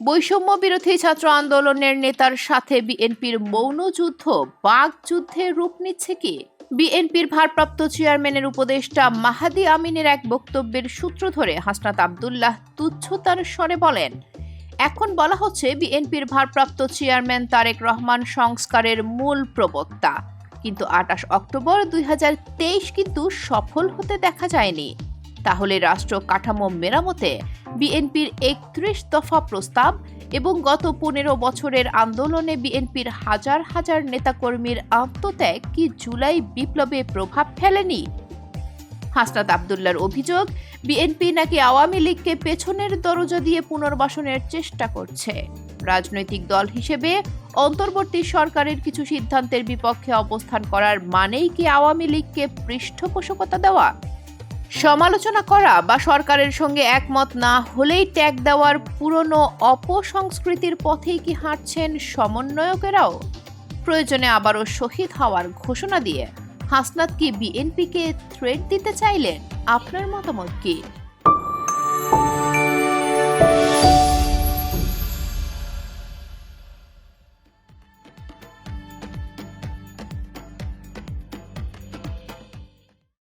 বৈষম্য বিরোধী ছাত্র আন্দোলনের নেতার সাথে বিএনপির মৌন যুদ্ধ বাকযুদ্ধে রূপ নিচ্ছে কি? বিএনপির ভারপ্রাপ্ত চেয়ারম্যানের উপদেষ্টা মাহাদি আমিনের এক বক্তব্যের সূত্র ধরে হাসনাত আব্দুল্লাহ তুচ্ছতার স্বরে বলেন, এখন বলা হচ্ছে বিএনপির ভারপ্রাপ্ত চেয়ারম্যান তারেক রহমান সংস্কারের মূল প্রবক্তা, কিন্তু ২৮ অক্টোবর ২০২৩ কিন্তু সফল হতে দেখা যায়নি। তাহলে রাষ্ট্র কাঠামো মেরামতে বিএনপির ৩১ দফা প্রস্তাব এবং গত ১৫ বছরের আন্দোলনে বিএনপির হাজার হাজার নেতাকর্মীর আত্মত্যাগ কি জুলাই বিপ্লবে প্রভাব ফেলেনি? হাসনাত আব্দুল্লাহর অভিযোগ, বিএনপি নাকি আওয়ামী লীগকে পেছনের দরজা দিয়ে পুনর্বাসনের চেষ্টা করছে। রাজনৈতিক দল হিসেবে অন্তর্বর্তী সরকারের কিছু সিদ্ধান্তের বিপক্ষে অবস্থান করার মানেই কি আওয়ামী লীগকে পৃষ্ঠপোষকতা দেওয়া? সমালোচনা করা বা সরকারের সঙ্গে একমত না হলেই ট্যাগ দেওয়ার পুরনো অপসংস্কৃতির পথেই কি হাঁটছেন সমন্বয়কেরাও? প্রয়োজনে আবারও শহীদ হওয়ার ঘোষণা দিয়ে হাসনাত কি বিএনপিকে থ্রেট দিতে চাইলেন? আপনার মতামত কি?